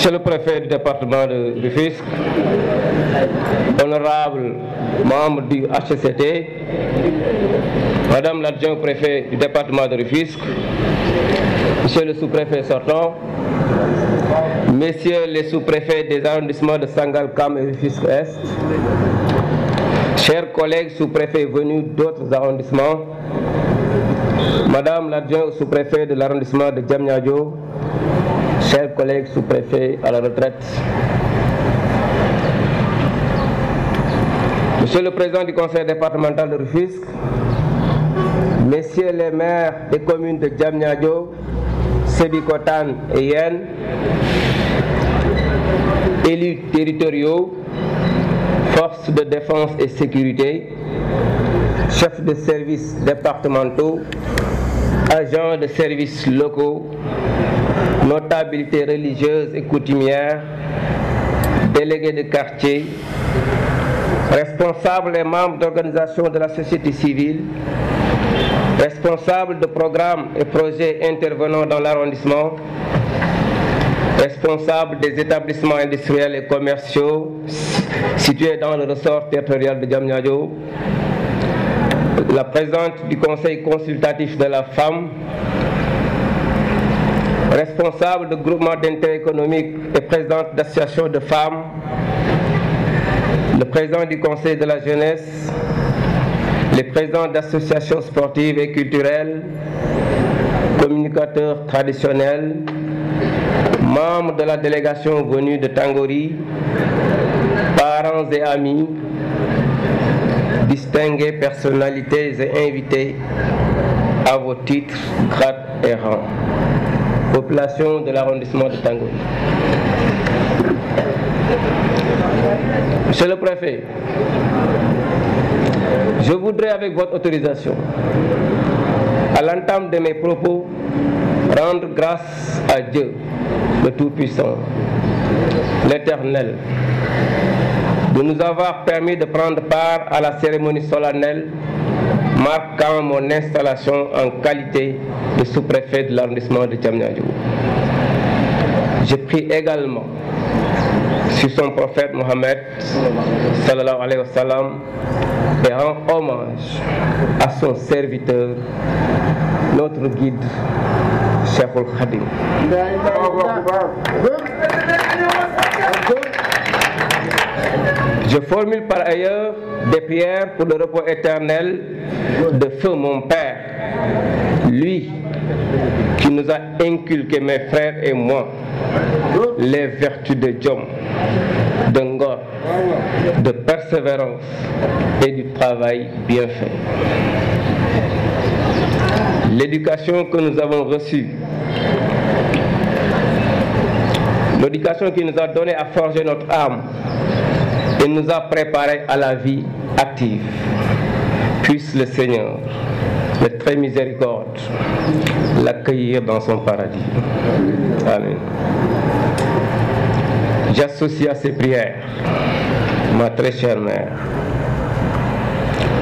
Monsieur le préfet du département de Rufisque, honorable membre du HCCT, Madame l'adjoint préfet du département de Rufisque, Monsieur le sous-préfet sortant, Messieurs les sous-préfets des arrondissements de Sangalkam et Rufisque-Est, chers collègues sous-préfets venus d'autres arrondissements, Madame l'adjoint sous-préfet de l'arrondissement de Diamniadio, chers collègues sous-préfets à la retraite, Monsieur le président du conseil départemental de Rufisque, Messieurs les maires des communes de Diamniadio, Sébikotane et Yen, élus territoriaux, forces de défense et sécurité, chefs de services départementaux, agents de services locaux, notabilités religieuses et coutumières, délégués de quartier, responsables et membres d'organisations de la société civile, responsables de programmes et projets intervenant dans l'arrondissement, responsables des établissements industriels et commerciaux situés dans le ressort territorial de Diamniadio, la présidente du conseil consultatif de la femme, responsable de groupements d'intérêt économique et présidente d'associations de femmes, le président du conseil de la jeunesse, les présidents d'associations sportives et culturelles, communicateurs traditionnels, membres de la délégation venue de Tangori, parents et amis, distinguées personnalités et invités à vos titres, grades et rangs. Population de l'arrondissement de Tangori. Monsieur le préfet, je voudrais, avec votre autorisation, à l'entame de mes propos, rendre grâce à Dieu, le Tout-Puissant, l'Éternel, de nous avoir permis de prendre part à la cérémonie solennelle marquant mon installation en qualité de sous-préfet de l'arrondissement de Diamniadio. Je prie également sur son prophète Mohammed sallallahu alayhi wa sallam et rend hommage à son serviteur, notre guide, Cheikhul Khadim. Je formule par ailleurs des prières pour le repos éternel de feu mon Père, lui qui nous a inculqué, mes frères et moi, les vertus de Diom, de Ngor, de persévérance et du travail bien fait. L'éducation que nous avons reçue, l'éducation qui nous a donné à forger notre âme et nous a préparés à la vie active. Puisse le Seigneur, le très miséricorde, l'accueillir dans son paradis. Amen. J'associe à ces prières ma très chère mère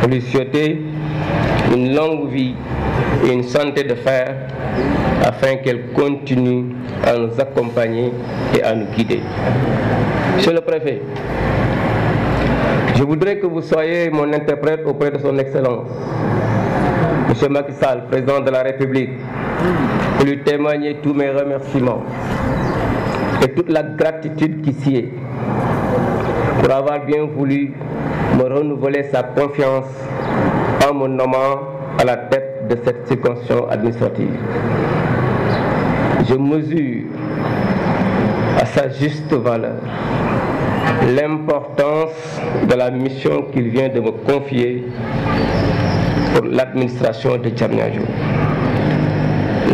pour lui souhaiter une longue vie et une santé de fer afin qu'elle continue à nous accompagner et à nous guider. Monsieur le préfet, je voudrais que vous soyez mon interprète auprès de son Excellence, M. Macky Sall, président de la République, pour lui témoigner tous mes remerciements et toute la gratitude qui s'y est, pour avoir bien voulu me renouveler sa confiance en me nommant à la tête de cette circonscription administrative. Je mesure à sa juste valeur l'importance de la mission qu'il vient de me confier pour l'administration de Diamniadio.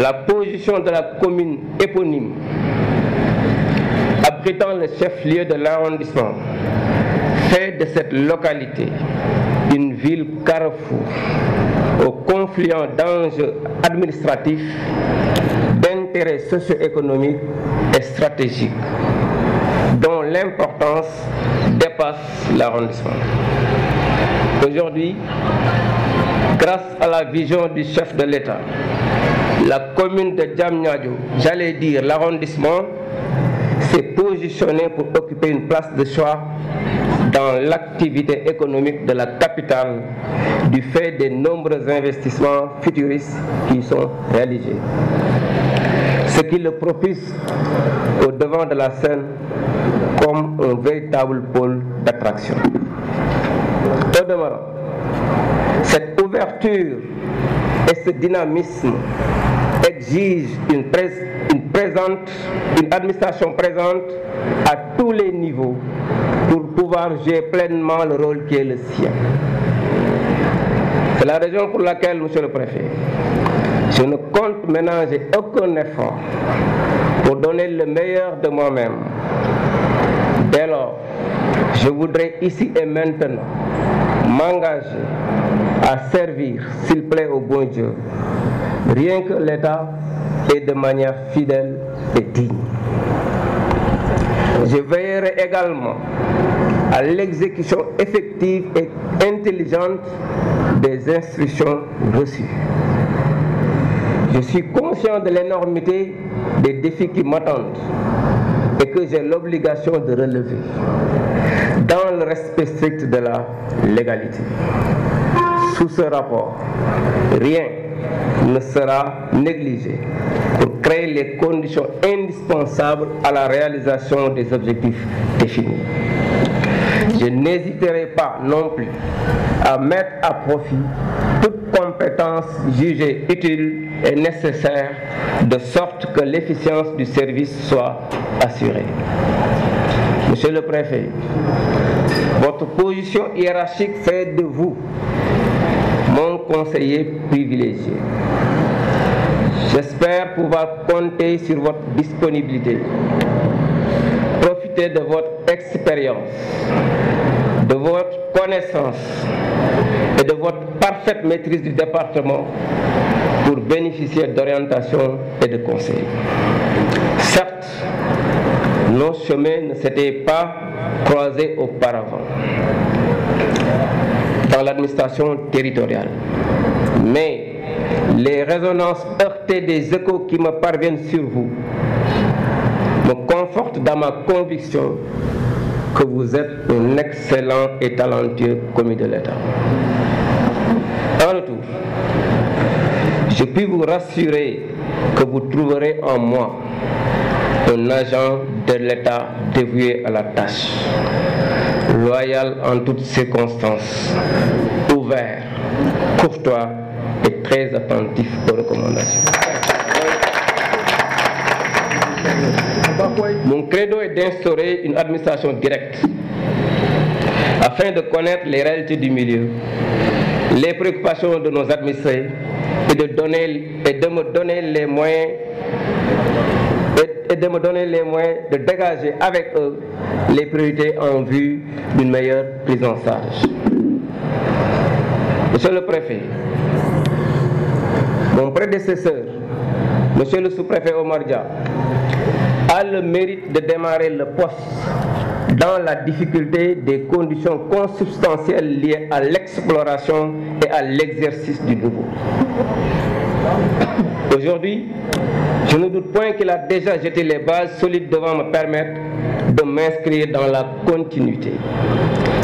La position de la commune éponyme, abritant le chef-lieu de l'arrondissement, fait de cette localité une ville carrefour au confluent d'enjeux administratifs, d'intérêts socio-économiques et stratégiques, dont l'importance dépasse l'arrondissement. Aujourd'hui, grâce à la vision du chef de l'État, la commune de Diamniadio, j'allais dire l'arrondissement, s'est positionné pour occuper une place de choix dans l'activité économique de la capitale du fait des nombreux investissements futuristes qui y sont réalisés. Ce qui le propulse au devant de la scène comme un véritable pôle d'attraction. Au demeurant, cette ouverture et ce dynamisme exigent une administration présente à tous les niveaux pour pouvoir jouer pleinement le rôle qui est le sien. C'est la raison pour laquelle, Monsieur le Préfet, je ne compte ménager aucun effort pour donner le meilleur de moi-même. Dès lors, je voudrais ici et maintenant m'engager à servir, s'il plaît au bon Dieu, rien que l'État et de manière fidèle et digne. Je veillerai également à l'exécution effective et intelligente des instructions reçues. Je suis conscient de l'énormité des défis qui m'attendent et que j'ai l'obligation de relever dans le respect strict de la légalité. Sous ce rapport, rien ne sera négligé pour créer les conditions indispensables à la réalisation des objectifs définis. Je n'hésiterai pas non plus à mettre à profit toute compétence jugée utile et nécessaire de sorte que l'efficience du service soit assurée. Monsieur le Préfet, votre position hiérarchique fait de vous mon conseiller privilégié. J'espère pouvoir compter sur votre disponibilité. Profitez de votre expérience, de votre connaissance et de votre parfaite maîtrise du département pour bénéficier d'orientation et de conseils. Certes, nos chemins ne s'étaient pas croisés auparavant dans l'administration territoriale, mais les résonances heurtées des échos qui me parviennent sur vous me confortent dans ma conviction que vous êtes un excellent et talentueux commis de l'État. En retour, je puis vous rassurer que vous trouverez en moi un agent de l'État dévoué à la tâche, loyal en toutes circonstances, ouvert, courtois et très attentif aux recommandations. Mon credo est d'instaurer une administration directe afin de connaître les réalités du milieu, les préoccupations de nos administrés et de me donner les moyens de dégager avec eux les priorités en vue d'une meilleure prise en charge. Monsieur le Préfet, mon prédécesseur, Monsieur le sous-préfet Omar Dia, a le mérite de démarrer le poste dans la difficulté des conditions consubstantielles liées à l'exploration et à l'exercice du nouveau. Aujourd'hui, je ne doute point qu'il a déjà jeté les bases solides devant me permettre de m'inscrire dans la continuité.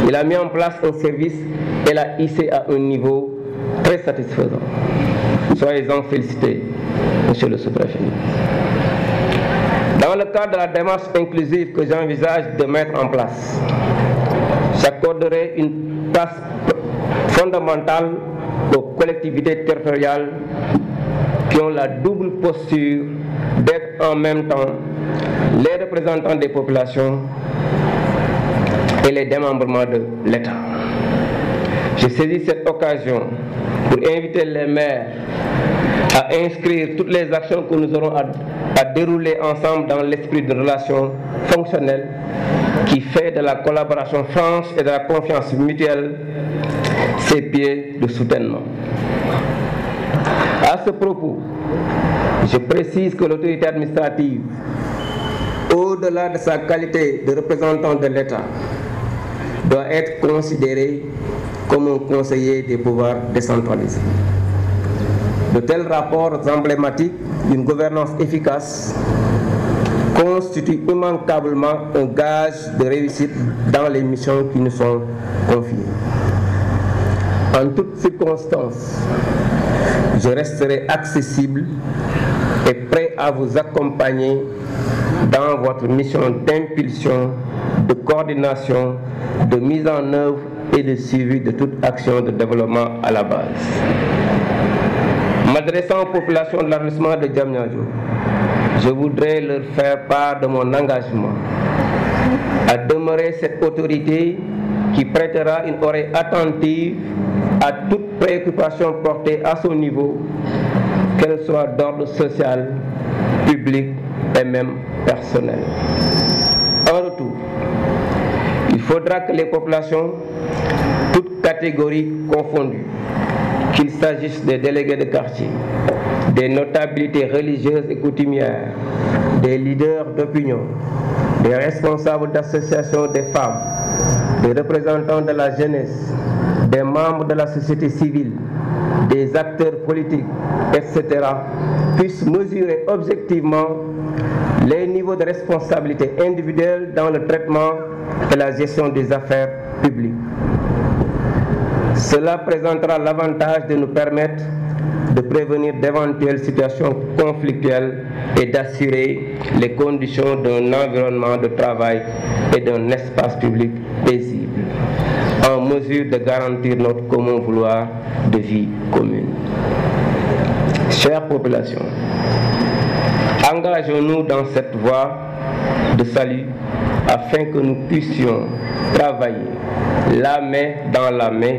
Il a mis en place un service et l'a hissé à un niveau très satisfaisant. Soyez-en félicités, Monsieur le sous-préfet. Dans le cadre de la démarche inclusive que j'envisage de mettre en place, j'accorderai une place fondamentale aux collectivités territoriales qui ont la double posture d'être en même temps les représentants des populations et les démembrements de l'État. Je saisis cette occasion pour inviter les maires à inscrire toutes les actions que nous aurons à dérouler ensemble dans l'esprit de relation fonctionnelle qui fait de la collaboration franche et de la confiance mutuelle ses pieds de soutènement. À ce propos, je précise que l'autorité administrative, au-delà de sa qualité de représentant de l'État, doit être considérée comme un conseiller des pouvoirs décentralisés. De tels rapports emblématiques d'une gouvernance efficace constitue immanquablement un gage de réussite dans les missions qui nous sont confiées. En toutes circonstances, je resterai accessible et prêt à vous accompagner dans votre mission d'impulsion, de coordination, de mise en œuvre et de suivi de toute action de développement à la base. M'adressant aux populations de l'arrondissement de Diamniadio, je voudrais leur faire part de mon engagement à demeurer cette autorité qui prêtera une oreille attentive à toute préoccupation portée à son niveau, qu'elle soit d'ordre social, public et même personnel. En retour, il faudra que les populations, toutes catégories confondues, qu'il s'agisse des délégués de quartier, des notabilités religieuses et coutumières, des leaders d'opinion, des responsables d'associations des femmes, des représentants de la jeunesse, des membres de la société civile, des acteurs politiques, etc., puissent mesurer objectivement les niveaux de responsabilité individuelle dans le traitement et la gestion des affaires publiques. Cela présentera l'avantage de nous permettre de prévenir d'éventuelles situations conflictuelles et d'assurer les conditions d'un environnement de travail et d'un espace public paisible, en mesure de garantir notre commun vouloir de vie commune. Chère population, engageons-nous dans cette voie de salut afin que nous puissions travailler la main dans la main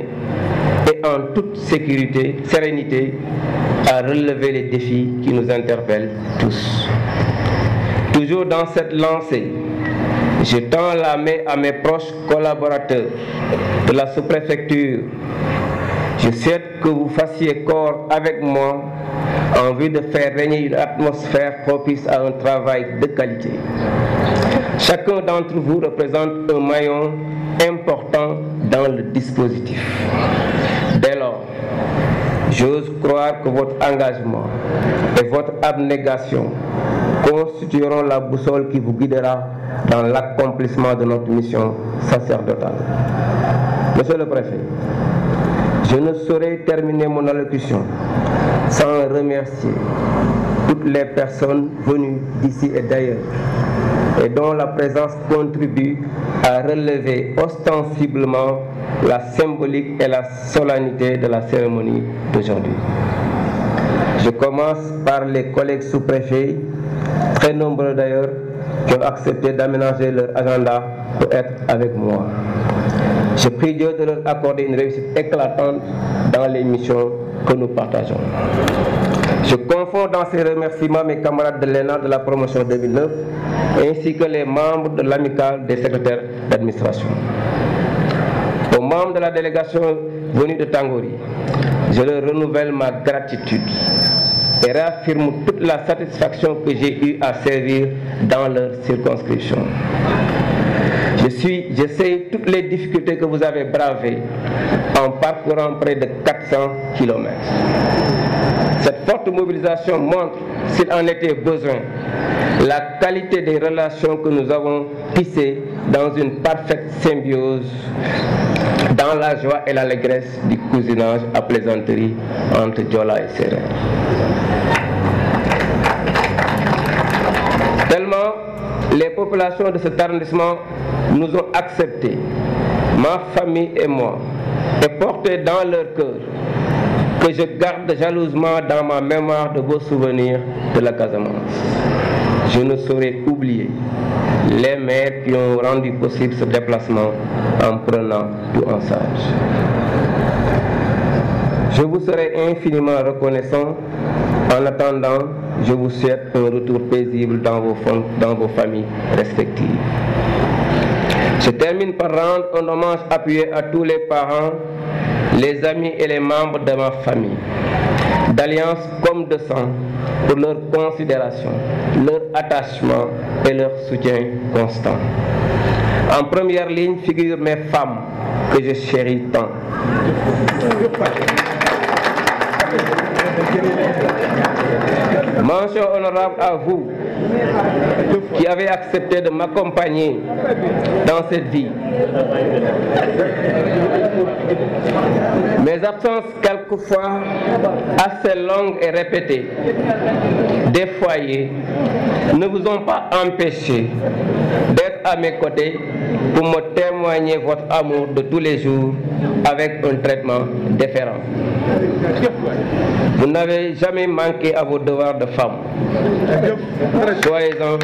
et en toute sérénité à relever les défis qui nous interpellent tous. Toujours dans cette lancée, je tends la main à mes proches collaborateurs de la sous-préfecture. Je souhaite que vous fassiez corps avec moi en vue de faire régner une atmosphère propice à un travail de qualité. Chacun d'entre vous représente un maillon important dans le dispositif. Dès lors, j'ose croire que votre engagement et votre abnégation constitueront la boussole qui vous guidera dans l'accomplissement de notre mission sacerdotale. Monsieur le Préfet, je ne saurais terminer mon allocution sans remercier toutes les personnes venues d'ici et d'ailleurs et dont la présence contribue à relever ostensiblement la symbolique et la solennité de la cérémonie d'aujourd'hui. Je commence par les collègues sous-préfets, très nombreux d'ailleurs, qui ont accepté d'aménager leur agenda pour être avec moi. Je prie Dieu de leur accorder une réussite éclatante dans les missions que nous partageons. Je confonds dans ces remerciements mes camarades de l'ENA de la promotion 2009 ainsi que les membres de l'amicale des secrétaires d'administration. Aux membres de la délégation venue de Tangori, je leur renouvelle ma gratitude et réaffirme toute la satisfaction que j'ai eue à servir dans leur circonscription. Je sais toutes les difficultés que vous avez bravées en parcourant près de 400 km. Cette forte mobilisation montre, s'il en était besoin, la qualité des relations que nous avons tissées dans une parfaite symbiose, dans la joie et l'allégresse du cousinage à plaisanterie entre Diola et Sérère. Tellement les populations de cet arrondissement nous ont acceptés, ma famille et moi, et porté dans leur cœur que je garde jalousement dans ma mémoire de beaux souvenirs de la Casamance. Je ne saurais oublier les maires qui ont rendu possible ce déplacement en prenant tout en charge. Je vous serai infiniment reconnaissant. En attendant, je vous souhaite un retour paisible dans vos familles respectives. Je termine par rendre un hommage appuyé à tous les parents, les amis et les membres de ma famille, d'alliance comme de sang, pour leur considération, leur attachement et leur soutien constant. En première ligne figurent mes femmes que je chéris tant. Mention honorable à vous, qui avez accepté de m'accompagner dans cette vie. Mes absences quelquefois assez longues et répétées des foyers ne vous ont pas empêché d'être à mes côtés pour me témoigner votre amour de tous les jours avec un traitement différent. Vous n'avez jamais manqué à vos devoirs de femme. Soyez-en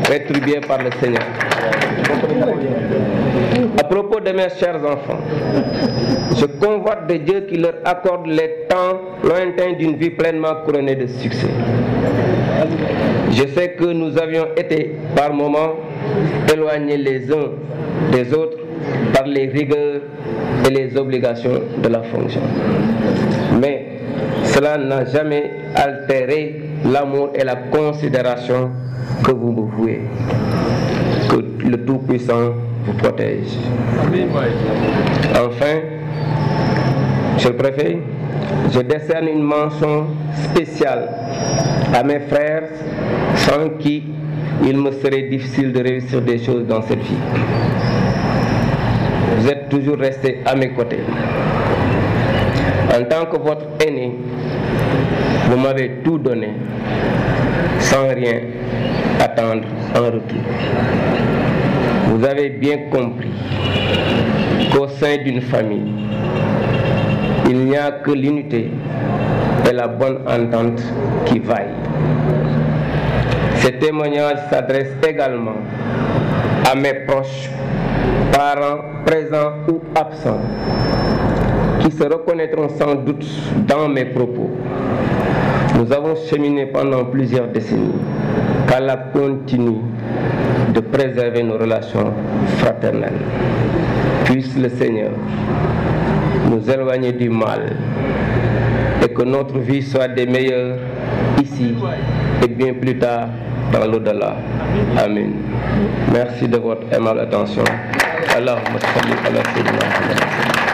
rétribués par le Seigneur. À propos de mes chers enfants, je convoite de Dieu qui leur accorde les temps lointains d'une vie pleinement couronnée de succès. Je sais que nous avions été par moments éloignés les uns des autres par les rigueurs et les obligations de la fonction. Mais cela n'a jamais altéré l'amour et la considération que vous me vouez. Que le Tout-Puissant vous protège. Enfin, Monsieur le Préfet, je décerne une mention spéciale à mes frères sans qui il me serait difficile de réussir des choses dans cette vie. Vous êtes toujours restés à mes côtés. En tant que votre aîné, vous m'avez tout donné sans rien attendre en retour. Vous avez bien compris qu'au sein d'une famille, il n'y a que l'unité et la bonne entente qui vaillent. Ces témoignages s'adressent également à mes proches, parents présents ou absents, qui se reconnaîtront sans doute dans mes propos. Nous avons cheminé pendant plusieurs décennies, qu'Allah continue de préserver nos relations fraternelles. Puisse le Seigneur nous éloigner du mal et que notre vie soit des meilleures ici et bien plus tard dans l'au-delà. Amen. Merci de votre aimable attention. Allahumma salli ala sayyidina Muhammad.